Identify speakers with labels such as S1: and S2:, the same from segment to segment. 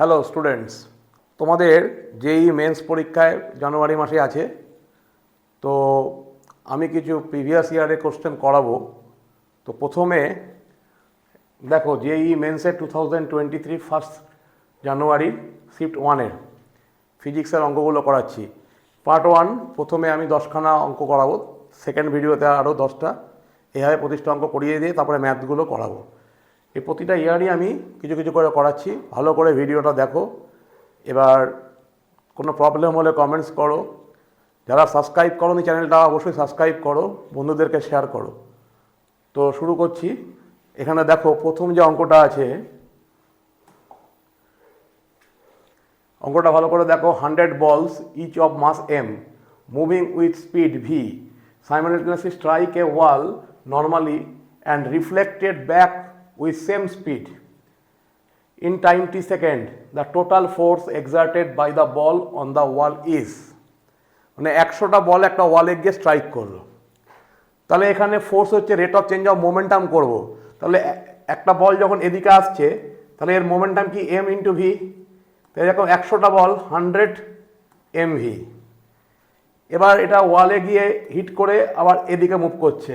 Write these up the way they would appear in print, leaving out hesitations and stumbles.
S1: Hello students, তোমাদের যেই men's পরীক্ষায় জানুয়ারি মাসে আছে, তো আমি কিছু প্রিভিয়াস ইয়ারের কোশ্চেন করাবো। তো প্রথমে দেখো, যেই মেন্সের 2023 ফার্স্ট জানুয়ারি শিফট 1-এর ফিজিক্সের অঙ্কগুলো করাচ্ছি। পার্ট 1 প্রথমে আমি 10খানা অঙ্ক করাবো, সেকেন্ড ভিডিওতে আরও 10টা, এভাবে 25টা অঙ্ক করিয়ে দিয়ে তারপরে ম্যাথগুলো করাবো। এই প্রতিটা ইয়ারই আমি কিছু কিছু করে করাচ্ছি। ভালো করে ভিডিওটা দেখো। এবার কোনো প্রবলেম হলে কমেন্টস করো। যারা সাবস্ক্রাইব করো নি চ্যানেলটা অবশ্যই সাবস্ক্রাইব করো, বন্ধুদেরকে শেয়ার করো। তো শুরু করছি। এখানে দেখো, প্রথম যে অঙ্কটা আছে, অঙ্কটা ভালো করে দেখো। 100 balls each of mass m moving with speed v simultaneously strike a wall normally and reflected back with same speed in time t second. The total force exerted by the ball on the wall is, মানে 100টা বল একটা ওয়ালে গিয়ে strike করলো, তাহলে এখানে force হচ্ছে rate of change of momentum করব। তাহলে একটা বল যখন এদিকে আসছে, তাহলে এর মোমেন্টাম কি এম ইন্টু ভি। তাই এরকম 100টা বল 100 mv। এবার এটা ওয়ালে গিয়ে হিট করে আবার এদিকে মুভ করছে,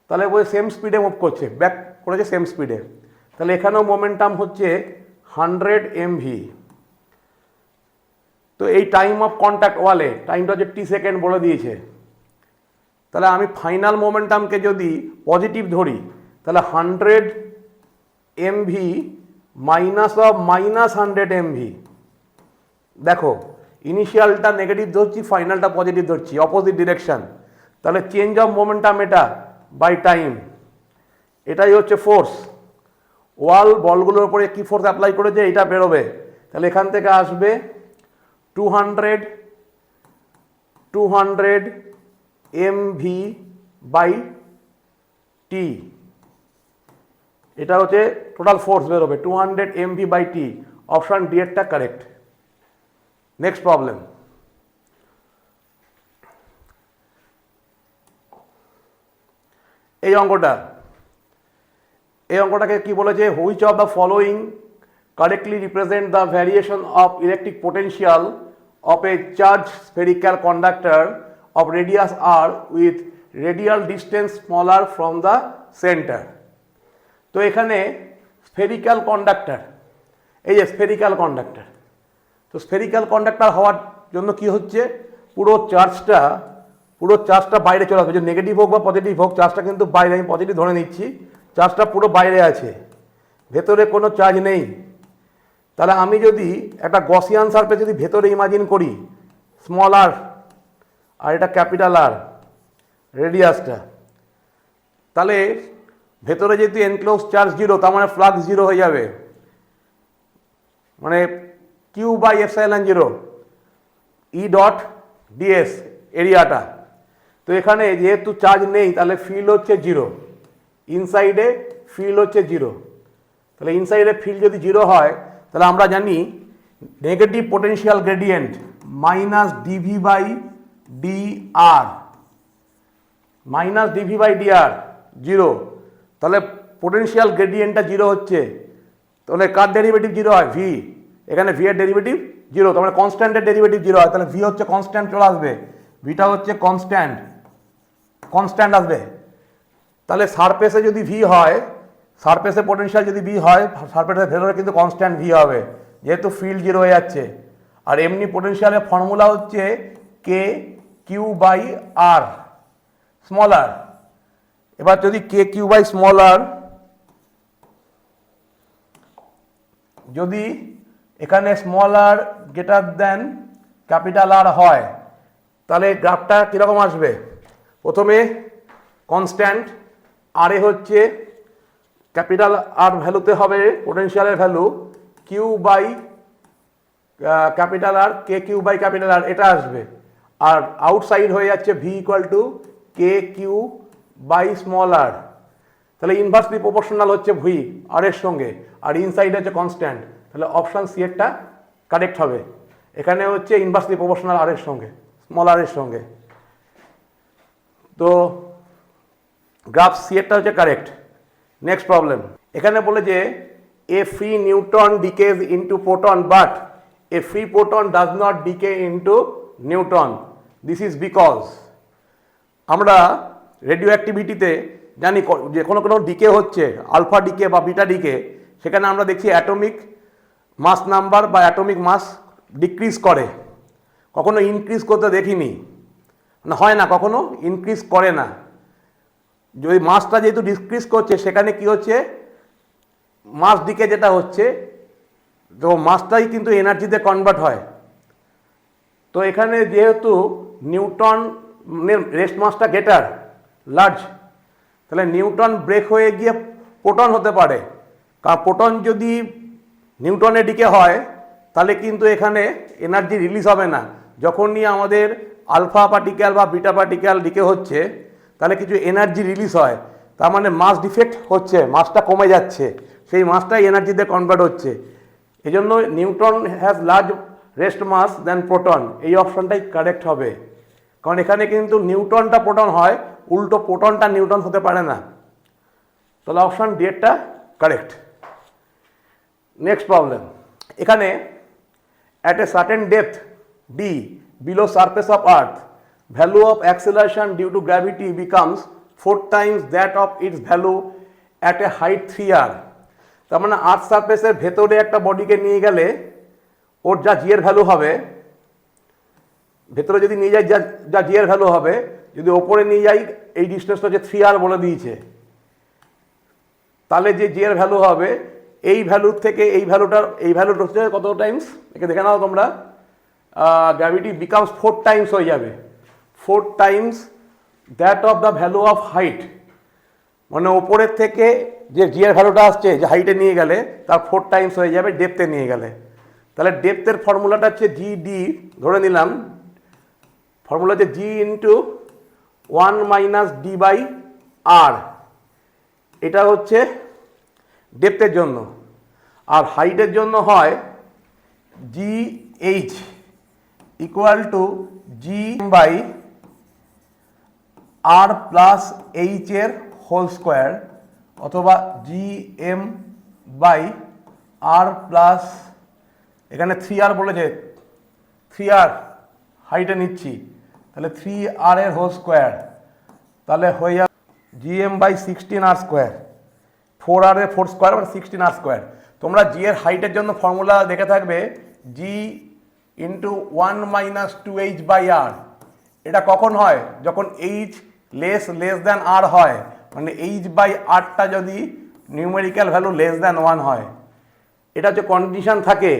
S1: তাহলে ওই সেম স্পিডে মুভ করছে, ব্যাক করেছে সেম স্পিডে। তাহলে এখানেও মোমেন্টাম হচ্ছে 100 mv। তো এই টাইম অফ কন্ট্যাক্ট ওয়ালে টাইমটা হচ্ছে টি সেকেন্ড বলে দিয়েছে। তাহলে আমি ফাইনাল মোমেন্টামকে যদি পজিটিভ ধরি, তাহলে 100 mv মাইনাস অফ -100 mv। দেখো, ইনিশিয়ালটা নেগেটিভ ধরছি, ফাইনালটা পজিটিভ ধরছি, অপোজিট ডিরেকশন। তাহলে চেঞ্জ অফ মোমেন্টাম এটা বাই টাইম, এটাই হচ্ছে ফোর্স। ওয়াল বলগুলোর উপরে কি ফোর্স অ্যাপ্লাই করেছে এটা বেরোবে। তাহলে এখান থেকে আসবে 200 mv বাই টি। এটা হচ্ছে টোটাল ফোর্স বেরোবে 200 mv by T. Option D এরটা কারেক্ট। Next problem. এই অঙ্কটাকে কি বলেছে? Which of the following correctly represent the variation of electric potential of a charge spherical conductor of radius R with radial distance smaller from the centre. তো এখানে spherical conductor, এই যে spherical conductor, তো spherical conductor হওয়ার জন্য কি হচ্ছে, পুরো চার্জটা বাইরে চলে আসবে। যে নেগেটিভ হোক বা পজিটিভ হোক, চার্জটা কিন্তু বাইরে, আমি পজিটিভ ধরে নিচ্ছি, চার্জটা পুরো বাইরে আছে, ভেতরে কোনো চার্জ নেই। তাহলে আমি যদি একটা গসিয়ান সারফেস যদি ভেতরে ইমাজিন করি, স্মল আর আর এটা ক্যাপিটাল আর রেডিয়াসটা, তাহলে ভেতরে যেহেতু এনক্লোজ চার্জ জিরো, তার মানে ফ্লাক্স জিরো হয়ে যাবে, মানে Q by epsilon zero E dot dS এরিয়াটা। তো এখানে যেহেতু চার্জ নেই, তাহলে ফিল্ড হচ্ছে জিরো, ইনসাইডে ফিল্ড হচ্ছে জিরো। তাহলে ইনসাইডে ফিল্ড যদি জিরো হয়, তাহলে আমরা জানি negative potential gradient minus dV by dr, minus dV by dr zero. তাহলে পোটেনশিয়াল গ্রেডিয়েন্টটা জিরো হচ্ছে, তাহলে কার ডেরিভেটিভ জিরো হয়? ভি। এখানে ভি এর ডেরিভেটিভ জিরো, তার মানে কনস্ট্যান্টের ডেরিভেটিভ জিরো হয়। তাহলে ভি হচ্ছে কনস্ট্যান্ট চলে আসবে, ভিটা হচ্ছে কনস্ট্যান্ট আসবে। তাহলে সারফেসে যদি ভি হয়, সারফেসে পোটেনশিয়াল যদি ভি হয়, সারফেসের ভেতরে কিন্তু কনস্ট্যান্ট ভি হবে, যেহেতু ফিল্ড জিরো হয়ে যাচ্ছে। আর এমনি পোটেনশিয়ালের ফর্মুলা হচ্ছে কে কিউ বাই আর স্মল আর। এবার যদি কে কিউ বাই স্মল আর, যদি এখানে স্মল আর গ্রেটার দেন ক্যাপিটাল আর হয়, তাহলে গ্রাফটা কীরকম আসবে? প্রথমে কনস্ট্যান্ট আর এ হচ্ছে ক্যাপিটাল আর ভ্যালুতে হবে পোটেনশিয়ালের value Q by capital R, K Q by capital R এটা আসবে। আর আউটসাইড হয়ে যাচ্ছে V equal to K Q by small R. তাহলে ইনভার্সলি প্রপোর্শনাল হচ্ছে ভি আর এর সঙ্গে, আর ইনসাইড হচ্ছে কনস্ট্যান্ট। তাহলে অপশান সি এরটা কারেক্ট হবে। এখানে হচ্ছে ইনভার্সলি প্রপোর্শনাল আর এর সঙ্গে, স্মল আর এর সঙ্গে। তো গ্রাফ সি এরটা হচ্ছে কারেক্ট। Next problem. এখানে বলে যে a free neutron decays into proton but a free proton does not decay into neutron. This is because আমরা রেডিও অ্যাক্টিভিটিতে জানি যে কোনো কোনো ডিকে হচ্ছে, আলফা ডিকে বা বিটা ডিকে, সেখানে আমরা দেখছি অ্যাটমিক মাস নাম্বার বা অ্যাটমিক মাস ডিক্রিজ করে, কখনো ইনক্রিজ করতে দেখিনি, না হয় না, কখনো ইনক্রিজ করে না। যদি মাসটা যেহেতু ডিক্রিজ করছে সেখানে কি হচ্ছে, মাস ডিকে যেটা হচ্ছে, তো মাসটাই কিন্তু এনার্জিতে কনভার্ট হয়। তো এখানে যেহেতু নিউটন রেস্ট মাসটা গ্রেটার লার্জ, তাহলে নিউটন ব্রেক হয়ে গিয়ে প্রোটন হতে পারে। কারণ প্রোটন যদি নিউটনের দিকে হয় তাহলে কিন্তু এখানে এনার্জি রিলিজ হবে না। যখনই আমাদের আলফা পার্টিকেল বা বিটা পার্টিকেল দিকে হচ্ছে তাহলে কিছু এনার্জি রিলিজ হয়, তার মানে মাস ডিফেক্ট হচ্ছে, মাসটা কমে যাচ্ছে, সেই মাসটাই এনার্জিতে কনভার্ট হচ্ছে। এই জন্য neutron has large rest mass than proton, এই অপশনটাই কারেক্ট হবে। কারণ এখানে কিন্তু নিউটনটা প্রোটন হয়, উল্টো প্রোটনটা নিউটন হতে পারে না। তাহলে অপশন ডিটা কারেক্ট। নেক্সট প্রবলেম, এখানে at a certain depth d below surface of earth value of acceleration due to gravity becomes 4 times that of its value at a height 3r। তার মানে আর্থ সারফেসের ভেতরে একটা বডিকে নিয়ে গেলে ওর যা জি এর ভ্যালু হবে, ভেতরে যদি নিয়ে যাই যা জি এর ভ্যালু হবে, যদি ওপরে নিয়ে যাই, এই ডিস্টেন্সটা যে 3r বলে দিয়েছে, তাহলে যে জি এর ভ্যালু হবে এই ভ্যালুর থেকে এই ভ্যালুটা হচ্ছে কত টাইমস, একে দেখে নাও তোমরা, গ্র্যাভিটি বিকামস 4 টাইমস হয়ে যাবে, 4 Times that of the value of height. মানে ওপরের থেকে যে জি এর ভ্যালুটা আসছে, যে হাইটে নিয়ে গেলে তার 4 টাইমস হয়ে যাবে ডেপথে নিয়ে গেলে। তাহলে ডেপথের ফর্মুলাটা হচ্ছে জি ডি, ধরে নিলাম ফর্মুলা হচ্ছে G into 1 minus D by R, এটা হচ্ছে ডেপথের জন্য। আর হাইটের জন্য হয় G H equal to G by R plus H এর হোল স্কোয়ার, অথবা G M by R plus, এখানে 3r বলেছে, 3r হাইটে নিচ্ছি, তাহলে 3r এর হোল স্কোয়ার, তাহলে হয়ে যাবে জি M by 16r square, 4r এর 4 স্কোয়ার মানে 16r স্কোয়ার। তোমরা জি এর হাইটের জন্য ফর্মুলা দেখে থাকবে জি into 1 minus 2h by R. এটা কখন হয়, যখন এইচ লেস দ্যান আর হয়, মানে এইচ বাই আরটা যদি নিউমেরিক্যাল ভ্যালু লেস দ্যান 1 হয়, এটা হচ্ছে কন্ডিশন থাকে।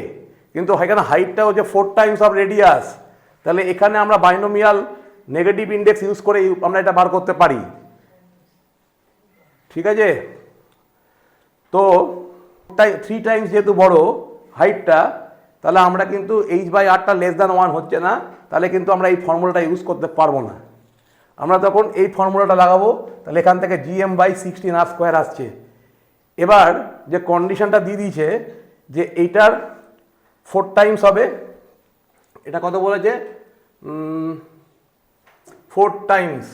S1: কিন্তু এখানে হাইটটা হচ্ছে 4 টাইমস অফ রেডিয়াস, তাহলে এখানে আমরা বাইনোমিয়াল নেগেটিভ ইন্ডেক্স ইউজ করে আমরা এটা বার করতে পারি, ঠিক আছে। তো 3 টাইমস যেহেতু বড় হাইটটা, তাহলে আমরা কিন্তু এইচ বাই আরটা লেস দ্যান 1 হচ্ছে না, তাহলে কিন্তু আমরা এই ফর্মুলাটা ইউজ করতে পারবো না। আমরা তখন এই ফর্মুলাটা লাগাবো, তাহলে এখান থেকে জি এম বাই 16r স্কোয়ার আসছে। এবার যে কন্ডিশনটা দিয়ে দিয়েছে যে এইটার 4 টাইমস হবে, এটা কত বলেছে, 4 টাইমস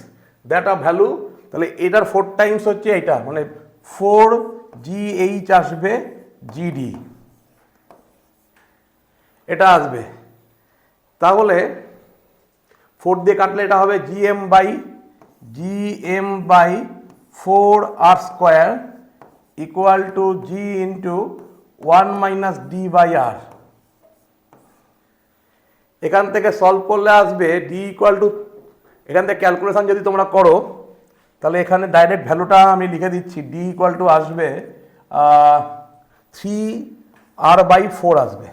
S1: দ্যাট অফ ভ্যালু, তাহলে এটার 4 টাইমস হচ্ছে এইটা, মানে 4 GH আসবে GD, এটা আসবে। তাহলে 4 দিয়ে কাটলে এটা হবে GM by 4R square equal to G into 1 minus D by R। এখান থেকে সলভ করলে আসবে D ইকুয়াল টু, এখান থেকে ক্যালকুলেশন যদি তোমরা করো তাহলে এখানে ডাইরেক্ট ভ্যালুটা আমি লিখে দিচ্ছি, D ইকুয়াল টু আসবে 3R বাই 4 আসবে।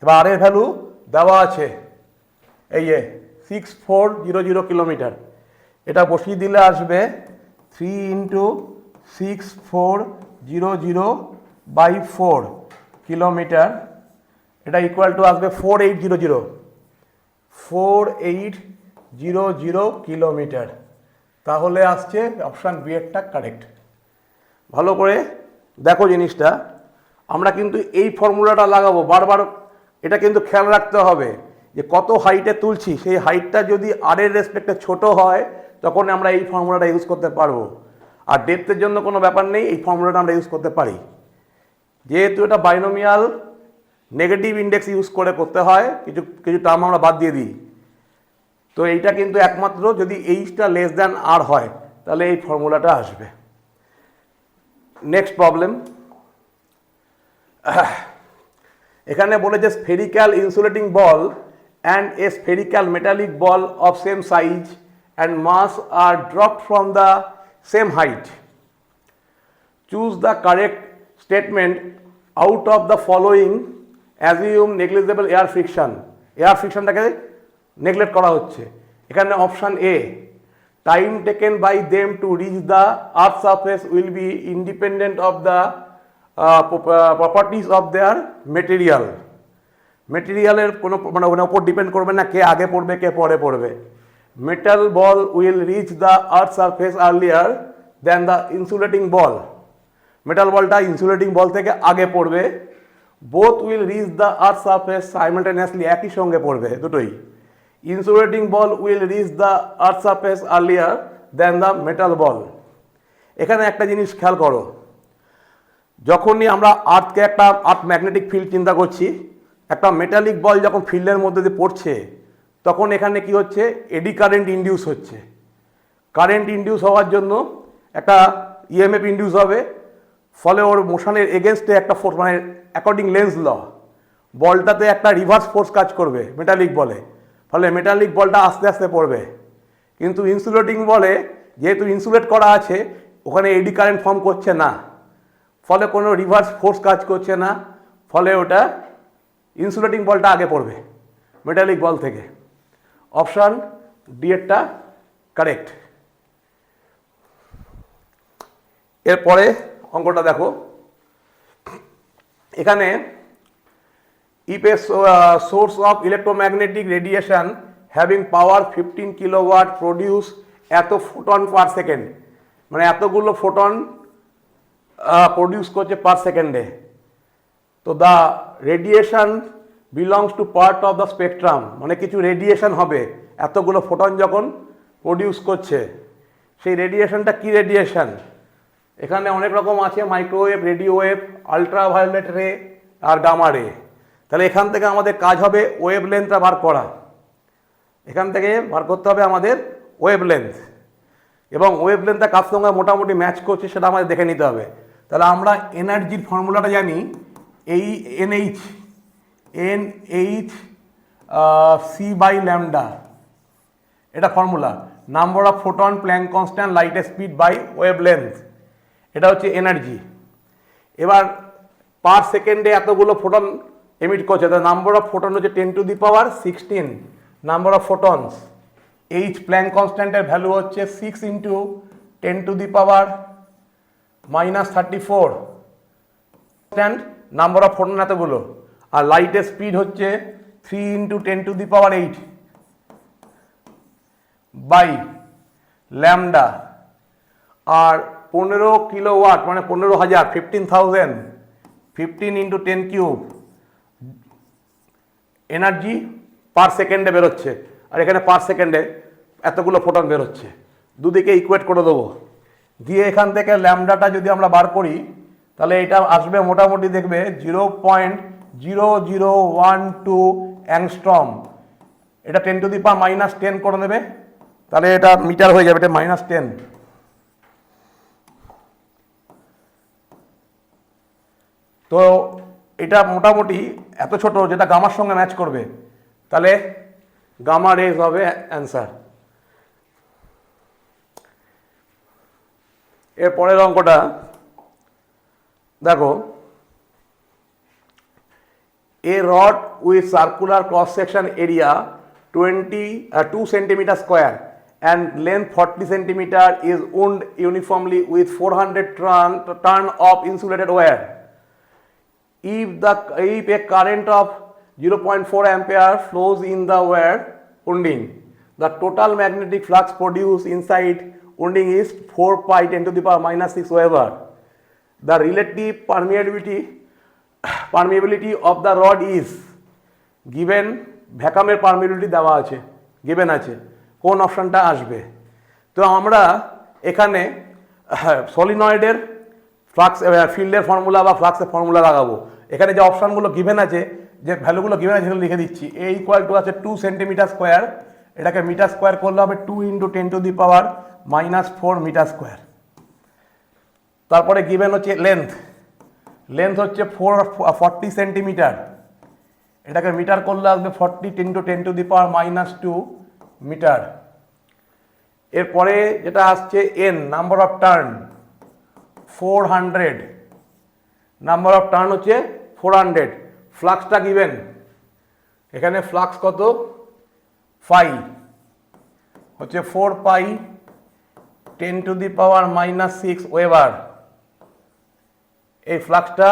S1: এবার আর এর ভ্যালু দেওয়া আছে, এই যে 6400 কিলোমিটার, এটা বসিয়ে দিলে আসবে 3 ইন্টু 6400 বাই 4 কিলোমিটার, এটা ইকুয়াল টু আসবে 4800 কিলোমিটার। তাহলে আসছে অপশান বি এরটা কারেক্ট। ভালো করে দেখো জিনিসটা, আমরা কিন্তু এই ফর্মুলাটা লাগাবো বারবার, এটা কিন্তু খেয়াল রাখতে হবে যে কত হাইটে তুলছি, সেই হাইটটা যদি আর এর রেসপেক্টে ছোট হয় তখন আমরা এই ফর্মুলাটা ইউজ করতে পারবো। আর ডেপথের জন্য কোনো ব্যাপার নেই, এই ফর্মুলাটা আমরা ইউজ করতে পারি। যেহেতু এটা বাইনোমিয়াল নেগেটিভ ইন্ডেক্স ইউজ করে করতে হয়, কিছু কিছু টার্ম আমরা বাদ দিয়ে দিই। তো এইটা কিন্তু একমাত্র যদি এইচটা লেস দ্যান আর হয় তাহলে এই ফর্মুলাটা আসবে। নেক্সট প্রবলেম, এখানে বলেছে spherical insulating ball and a spherical metallic ball of same size and mass are dropped from the same height. Choose the correct statement out of the following. Assume negligible air friction. Air ফ্রিকশনটাকে neglect করা হচ্ছে। এখানে option A, time taken by them to reach the earth surface will be independent of the properties of their material. মেটেরিয়ালের কোনো মানে ওনার উপর depend করবে না কে আগে পড়বে কে পরে পড়বে। Metal ball will reach the earth surface earlier than the insulating ball. Metal বলটা ইনসুলেটিং বল থেকে আগে পড়বে। Both will reach the earth surface simultaneously, একই সঙ্গে পড়বে দুটোই। Insulating ball will reach the earth surface earlier than the metal ball. এখানে একটা জিনিস খেয়াল করো, যখনই আমরা আর্থকে একটা আর্থ ম্যাগনেটিক ফিল্ড চিন্তা করছি, একটা মেটালিক বল যখন ফিল্ডের মধ্যে দিয়ে পড়ছে তখন এখানে কি হচ্ছে, এডি কারেন্ট ইনডিউস হচ্ছে। কারেন্ট ইনডিউস হওয়ার জন্য একটা ইএমএফ ইনডিউস হবে, ফলে ওর মোশনের এগেনস্টে একটা ফোর্স মানে অ্যাকর্ডিং লেন্স ল, বলটাতে একটা রিভার্স ফোর্স কাজ করবে মেটালিক বলে, ফলে মেটালিক বলটা আস্তে আস্তে পড়বে। কিন্তু ইনসুলেটিং বলে যেহেতু ইনসুলেট করা আছে ওখানে এডি কারেন্ট ফর্ম করছে না, ফলে কোনো রিভার্স ফোর্স কাজ করছে না, ফলে ওটা ইনসুলেটিং বলটা আগে পড়বে মেটালিক বল থেকে। অপশান ডি এরটা কারেক্ট। এরপরে অঙ্কটা দেখো, এখানে if a source of electromagnetic radiation having power 15 kilowatt produce এত ফোটন পার সেকেন্ড, মানে এতগুলো ফোটন প্রডিউস করছে পার সেকেন্ডে। তো the radiation belongs to part of the spectrum, মানে কিছু রেডিয়েশন হবে এতগুলো ফোটন যখন প্রডিউস করছে। সেই রেডিয়েশনটা কি রেডিয়েশন? এখানে অনেক রকম আছে, মাইক্রোওয়েভ, রেডিও ওয়েভ, আলট্রাভায়োলেট রে আর গামা রে। তাহলে এখান থেকে আমাদের কাজ হবে ওয়েভ লেন্থটা বার করা। এখান থেকে বার করতে হবে আমাদের ওয়েভ লেন্থ, এবং ওয়েভ লেন্থটা কার সঙ্গে মোটামুটি ম্যাচ করছে সেটা আমাদের দেখে নিতে হবে। তাহলে আমরা এনার্জির ফর্মুলাটা জানি, এই NH সি বাই ল্যামডা, এটা formula. Number of photon, Planck constant, light speed by wavelength, এটা হচ্ছে এনার্জি। এবার পার সেকেন্ডে এতগুলো ফোটন এমিট করছে, তাহলে নাম্বার অফ ফোটন হচ্ছে 10 to the power 16 number of photons. H Planck কনস্ট্যান্টের ভ্যালু হচ্ছে 6 into 10 to the power -34 number of photon এতগুলো। আর লাইটের স্পিড হচ্ছে 3 into 10 to the power 8 by lambda. আর 15 কিলোওয়াট মানে 15,000, 15,000, 15 ইন্টু 10 কিউব এনার্জি পার সেকেন্ডে বেরোচ্ছে। আর এখানে পার সেকেন্ডে এতগুলো ফোটন বেরোচ্ছে, দুদিকে ইকুয়েট করে দেবো। দিয়ে এখান থেকে ল্যামডাটা যদি আমরা বার করি তাহলে এটা আসবে মোটামুটি দেখবে 0.0012 অ্যাংস্ট্রম। এটা 10 টু দি পাওয়ার -10 করে নেবে, তাহলে এটা মিটার হয়ে যাবে, এটা -10। তো এটা মোটামুটি এত ছোট যেটা গামার সঙ্গে ম্যাচ করবে, তাহলে গামা রেজ হবে অ্যান্সার। এর পরের অঙ্কটা দেখো, a rod with circular cross section area 2 centimeter square and length 40 centimeter is wound uniformly with 400 turn of insulated wire. If a current of 0.4 ampere flows in the wire wounding, the total magnetic flux produced inside wounding is 4 pi 10 to the power -6 Weber. The relative permeability of the rod is given, ভ্যাকামের permeability দেওয়া আছে, given আছে। কোন অপশনটা আসবে? তো আমরা এখানে সলিনয়েডের ফ্লাক্স ফিল্ডের ফর্মুলা বা ফ্লাক্সের ফর্মুলা লাগাবো। এখানে যে অপশানগুলো গিভেন আছে, যে ভ্যালুগুলো গিভেন আছে সেগুলো লিখে দিচ্ছি। এ ইকুয়াল টু আছে 2 সেন্টিমিটার স্কোয়ার, এটাকে মিটার স্কোয়ার করলে হবে 2 × 10⁻⁻⁴ মিটার স্কোয়ার। তারপরে গিভেন হচ্ছে লেন্থ হচ্ছে 40 সেন্টিমিটার, এটাকে মিটার করলে আসবে 40 × 10⁻⁻² মিটার। এরপরে যেটা আসছে N, number of turn 400, number of turn হচ্ছে 400। ফ্লাক্সটা গিভেন, এখানে ফ্লাক্স কত, ফাই হচ্ছে 4π 10⁻⁻6 ওয়েবার, এই ফ্লাক্সটা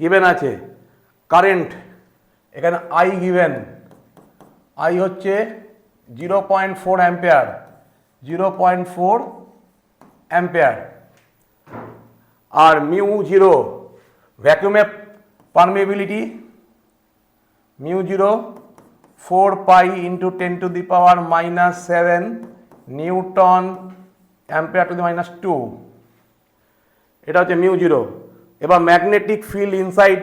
S1: গিভেন আছে। কারেন্ট এখানে আই গিভেন, আই হচ্ছে 0.4 অ্যাম্পিয়ার, 0.4 অ্যাম্পিয়ার। আর মিউ জিরো ভ্যাকুয়ামে permeability, mu zero 4π × 10⁻⁻7 newton ampere to the -2, এটা হচ্ছে মিউ জিরো। এবার ম্যাগনেটিক ফিল্ড ইনসাইড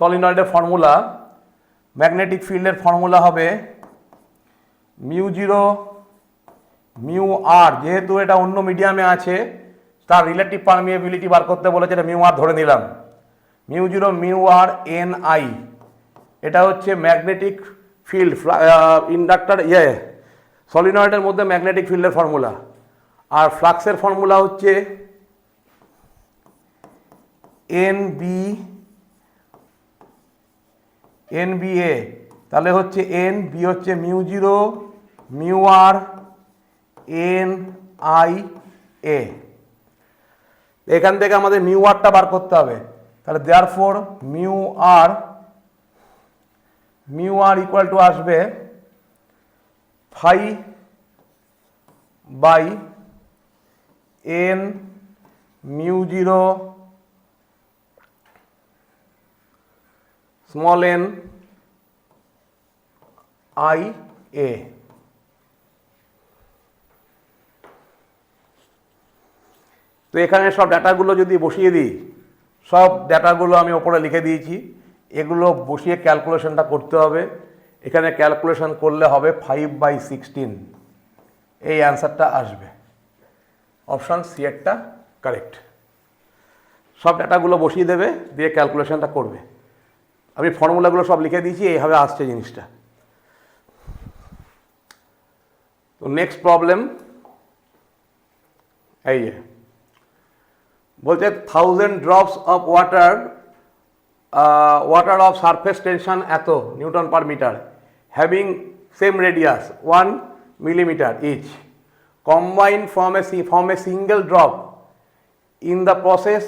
S1: সলিনয়েডের ফর্মুলা, ম্যাগনেটিক ফিল্ডের ফর্মুলা হবে মিউ জিরো মিউ আর, যেহেতু এটা অন্য মিডিয়ামে আছে তার রিলেটিভ পারমিয়েবিলিটি বার করতে বলেছে, এটা মিউ আর ধরে নিলাম। Mu zero mu R N I, এটা হচ্ছে ম্যাগনেটিক ফিল্ড ইন্ডাক্টর সলিনয়েডের মধ্যে ম্যাগনেটিক ফিল্ডের ফর্মুলা। আর ফ্লাক্সের ফর্মুলা হচ্ছে এনবিএ, তাহলে হচ্ছে এন বি হচ্ছে mu zero mu R N I A. এখান থেকে আমাদের মিউ আরটা বার করতে হবে, তাহলে therefore mu R equal to আসবে phi by N mu zero small N I A. তো এখানে সব ডাটাগুলো যদি বসিয়ে দিই, সব ডাটাগুলো আমি ওপরে লিখে দিয়েছি, এগুলো বসিয়ে ক্যালকুলেশনটা করতে হবে। এখানে ক্যালকুলেশন করলে হবে 5/16, এই অ্যান্সারটা আসবে। অপশান সি এরটা কারেক্ট। সব ডাটাগুলো বসিয়ে দেবে, দিয়ে ক্যালকুলেশনটা করবে। আমি ফর্মুলাগুলো সব লিখে দিয়েছি, এইভাবে আসছে জিনিসটা। তো নেক্সট প্রবলেম এই যে বলছে 1000 drops of water of surface tension এত newton per metre, having same radius 1 millimeter each, combined from a single drop. In the process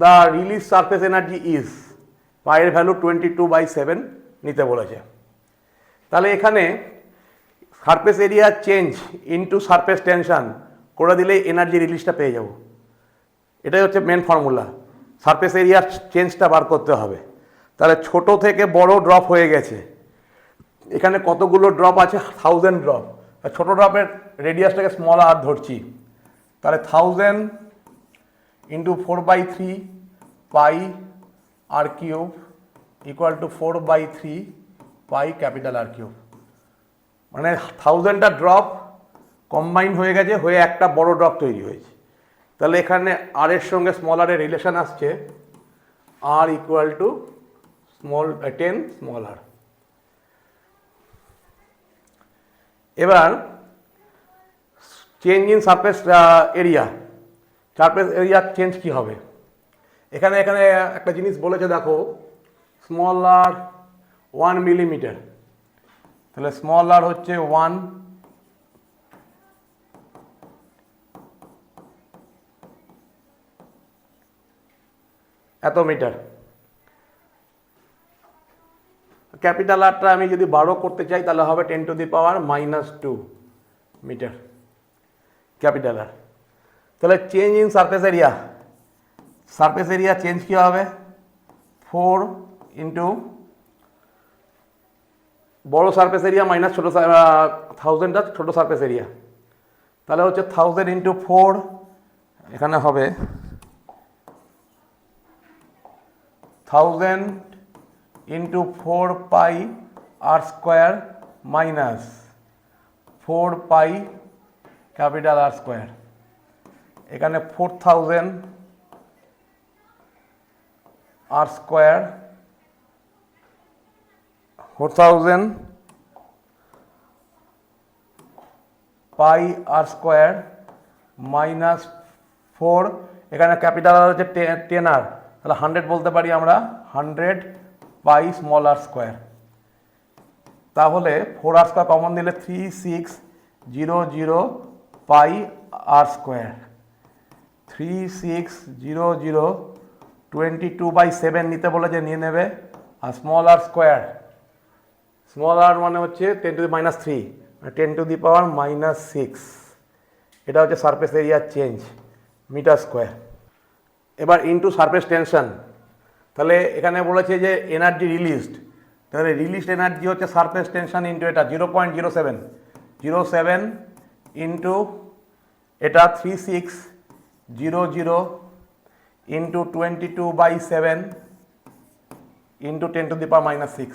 S1: the released surface energy is, পায়ের ভ্যালু 22/7 নিতে বলেছে। তাহলে এখানে surface area change into surface tension করে দিলে energy রিলিজটা পেয়ে যাব। এটাই হচ্ছে মেন ফর্মুলা। সারফেস এরিয়ার চেঞ্জটা বার করতে হবে। তাহলে ছোট থেকে বড় ড্রপ হয়ে গেছে, এখানে কতগুলো ড্রপ আছে, 1000 ড্রপ। ছোট ড্রপের রেডিয়াসটাকে স্মল আর ধরছি, তাহলে 1000 × 4/3 pi R cube equal to 4/3 pi capital R cube. মানে 1000টা ড্রপ কম্বাইন হয়ে গেছে, হয়ে একটা বড় ড্রপ তৈরি হয়েছে। তাহলে এখানে আর এর সঙ্গে স্মল আর এর রিলেশন আসছে আর ইকুয়াল টু 10 স্মল আর। এবার change in surface area, surface area change কি হবে, এখানে একটা জিনিস বলেছে দেখো, স্মল আর 1 মিলিমিটার, তাহলে স্মল আর হচ্ছে 1 এত মিটার। ক্যাপিটাল আরটা আমি যদি 12 করতে চাই তাহলে হবে 10⁻⁻² মিটার ক্যাপিটাল আর। তাহলে change in surface area change কি হবে, 4 ইন্টু বড় সারফেস এরিয়া মাইনাস ছোটো 1000টা ছোটো সারফেস এরিয়া, তাহলে হচ্ছে 1000 × 4, এখানে হবে 1000 into 4 pi R square minus 4 pi capital R square. এখানে 4000 R square 4000 pi R square minus 4, এখানে ক্যাপিটাল আর হচ্ছে 10 আর, তাহলে 100 বলতে পারি আমরা 100 পাই স্মল আর স্কোয়ার। তাহলে 4 আর স্কোয়ার কমন দিলে 3600 পাই আর স্কোয়ার, 3600 22/7 নিতে বলেছে, নিয়ে নেবে। আর স্মল আর স্কোয়ার, স্মল আর মানে হচ্ছে 10 to the minus 3, 10 to the power minus 6, এটা হচ্ছে সারফেস এরিয়ার চেঞ্জ মিটার স্কোয়ার। এবার ইনটু সারফেস টেনশন, তাহলে এখানে বলেছে যে এনার্জি রিলিজড, তাহলে রিলিজড এনার্জি হচ্ছে সারফেস টেনশন ইনটু এটা 0.07 ইনটু এটা 3600 into 22/7 into 10 to the power minus 6,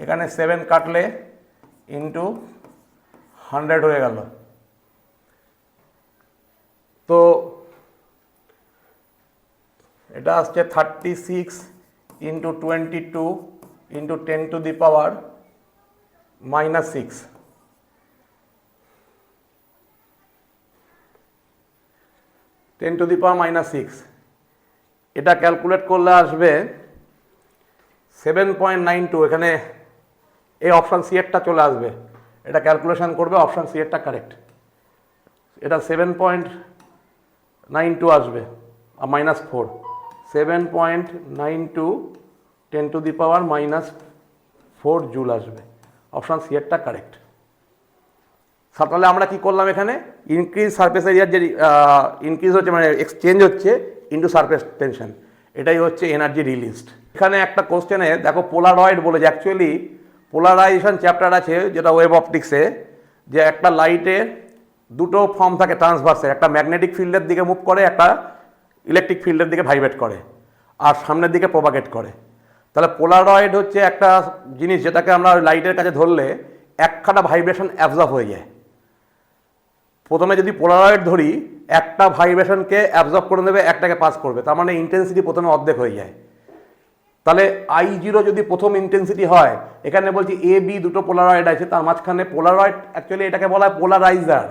S1: এখানে 7 কাটলে ইন্টু 100 হয়ে গেল। তো এটা আসছে 36 into 22 into 10 to the power minus 6, ten two the power minus 6, এটা ক্যালকুলেট করলে আসবে 7.92। এখানে এই অপশান সি এরটা চলে আসবে, এটা ক্যালকুলেশন করবে, অপশান সি এরটা কারেক্ট। এটা 7.92 আসবে আর minus 4, 7.92 10 to the power minus 4 joule আসবে, অপশান সি এরটা কারেক্ট। তাহলে আমরা কি করলাম, এখানে ইনক্রিজ সারফেস এরিয়ার যে ইনক্রিজ হচ্ছে মানে এক্সচেঞ্জ হচ্ছে ইনটু সারফেস টেনশন, এটাই হচ্ছে এনার্জি রিলিজড। এখানে একটা কোশ্চেনে দেখো পোলারয়েড বলেছে, অ্যাকচুয়ালি পোলারাইজেশন চ্যাপ্টার আছে যেটা ওয়েব অপটিক্সে, যে একটা লাইটে দুটো ফর্ম থাকে ট্রান্সভার্সের, একটা ম্যাগনেটিক ফিল্ডের দিকে মুভ করে, একটা ইলেকট্রিক ফিল্ডের দিকে ভাইব্রেট করে আর সামনের দিকে প্রপাগেট করে। তাহলে পোলারয়েড হচ্ছে একটা জিনিস যেটাকে আমরা লাইটের কাছে ধরলে একখানা ভাইব্রেশন অ্যাবজর্ব হয়ে যায়। প্রথমে যদি পোলারয়েড ধরি, একটা ভাইব্রেশনকে অ্যাবজর্ব করে নেবে, একটাকে পাস করবে, তার মানে ইন্টেন্সিটি প্রথমে অর্ধেক হয়ে যায়। তাহলে I0 যদি প্রথম ইন্টেন্সিটি হয়, এখানে বলছি এ বি দুটো পোলারয়েড আছে, তার মাঝখানে পোলারয়েড, অ্যাকচুয়ালি এটাকে বলা হয় পোলারাইজার,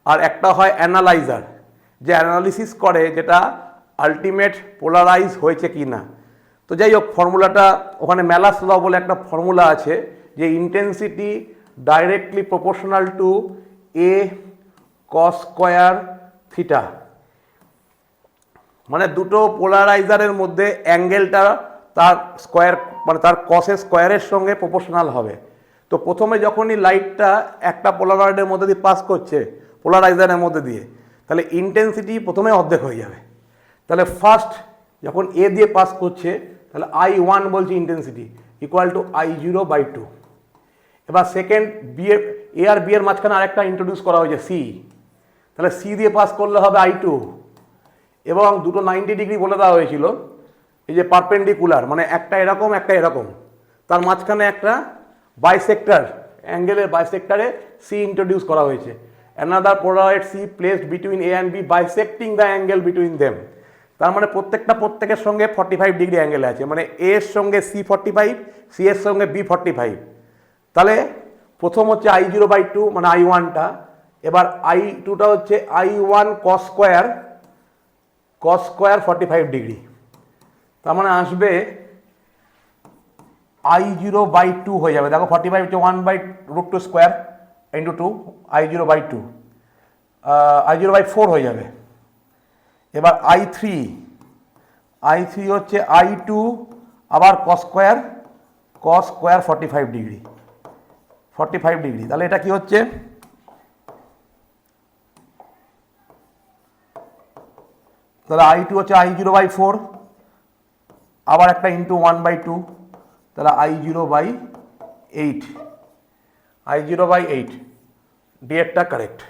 S1: আর একটা হয় অ্যানালাইজার, যে অ্যানালিসিস করে যেটা আলটিমেট পোলারাইজ হয়েছে কি না। তো যাই হোক, ফর্মুলাটা ওখানে ম্যালাস ল বলে একটা ফর্মুলা আছে, যে intensity directly proportional to A cos square theta, মানে দুটো পোলারাইজারের মধ্যে অ্যাঙ্গেলটা তার স্কোয়ার মানে তার কসের স্কোয়ারের সঙ্গে প্রপোর্শনাল হবে। তো প্রথমে যখনই লাইটটা একটা পোলারয়েডের মধ্যে দিয়ে পাস করছে, পোলারাইজারের মধ্যে দিয়ে, তাহলে ইন্টেন্সিটি প্রথমে অর্ধেক হয়ে যাবে। তাহলে ফার্স্ট যখন এ দিয়ে পাস করছে, তাহলে I1 বলছি ইন্টেন্সিটি ইকুয়াল টু I0/2। এবার second B A R B এর মাঝখানে আরেকটা ইন্ট্রোডিউস করা হয়েছে সি, তাহলে সি দিয়ে পাস করলে হবে I2, এবং দুটো 90 ডিগ্রি বলে দেওয়া হয়েছিল, এই যে পারপেন্ডিকুলার মানে একটা এরকম একটা এরকম, তার মাঝখানে একটা বাইসেক্টর, অ্যাঙ্গেলের বাইসেক্টরে সি ইন্ট্রোডিউস করা হয়েছে। Another polaroid C placed between A and B bisecting the angle between them, তার মানে প্রত্যেকের সঙ্গে 45 ডিগ্রি অ্যাঙ্গেল আছে, মানে এ এর সঙ্গে সি 45, সি এর সঙ্গে বি 45। তাহলে প্রথম হচ্ছে I0/2 মানে I1টা, এবার I2টা হচ্ছে I1 cos স্কোয়ার 45 ডিগ্রি, তার মানে আসবে I0/2 হয়ে যাবে। দেখো 45 হচ্ছে 1/√2 স্কোয়ার ইন্টু 2, I0/2 I0/4 হয়ে যাবে। এবার I3 হচ্ছে I2 আবার cos স্কোয়ার 45 ডিগ্রি, তাহলে এটা কি হচ্ছে, তাহলে I2 হচ্ছে I0/4 আবার একটা ইন্টু 1/2, তাহলে I0/8 ডিএরটা কারেক্ট।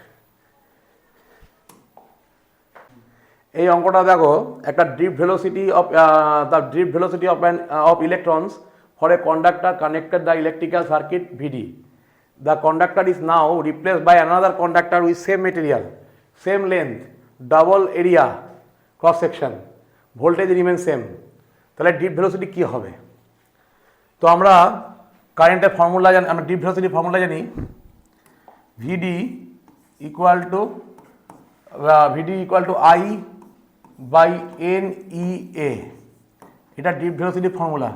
S1: এই অঙ্কটা দেখো, একটা drift velocity of the drift velocity of electrons for a conductor connected the electrical circuit VD. The conductor is now replaced by another conductor with same material, same length, double area, cross section, voltage remains same. তাহলে drift velocity কী হবে? তো আমরা কারেন্টের formula জানি, আমরা drift ভেলোসিটির formula জানি VD equal to I by N E A. এটা ড্রিফট ভেলোসিটির formula,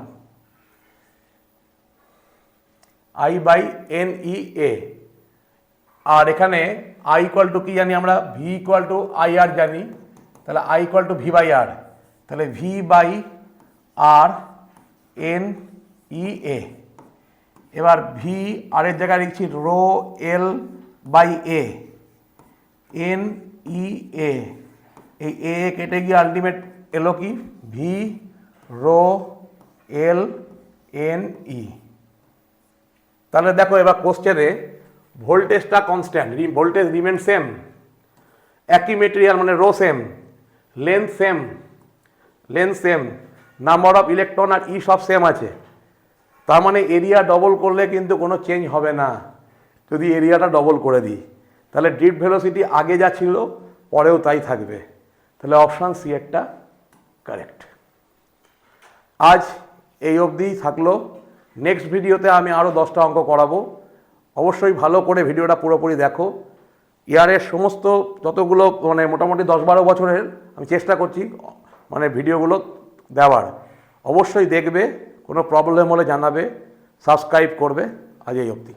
S1: I by N E A. আর এখানে আই ইকুয়াল টু কি জানি আমরা, V equal to I R জানি, তাহলে I equal to V by R, তাহলে V by R N E A. এবার ভি আর এর জায়গায় লিখছি rho L by A, N E A. এই এ কেটে গিয়ে আলটিমেট এলো কি, V rho L N E. তাহলে দেখো এবার কোশ্চেনে ভোল্টেজটা কনস্ট্যান্ট, ভোল্টেজ রিমেন সেম, একই মেটেরিয়াল মানে rho same, length same, number of electron আর ই সব সেম আছে। তার মানে এরিয়া ডবল করলে কিন্তু কোনো চেঞ্জ হবে না যদি এরিয়াটা ডবল করে দিই। তাহলে ড্রিফট ভেলোসিটি আগে যা ছিল পরেও তাই থাকবে। তাহলে অপশান সি একটা কারেক্ট। আজ এই অবধিই থাকলো। নেক্সট ভিডিওতে আমি আরও 10টা অঙ্ক করাবো। অবশ্যই ভালো করে ভিডিওটা পুরোপুরি দেখো। ইয়ারের সমস্ত যতগুলো মানে মোটামুটি 10-12 বছরের আমি চেষ্টা করছি মানে ভিডিওগুলো দেওয়ার। অবশ্যই দেখবে, কোনো প্রবলেম হলে জানাবে, সাবস্ক্রাইব করবে। আজ এই অবধি।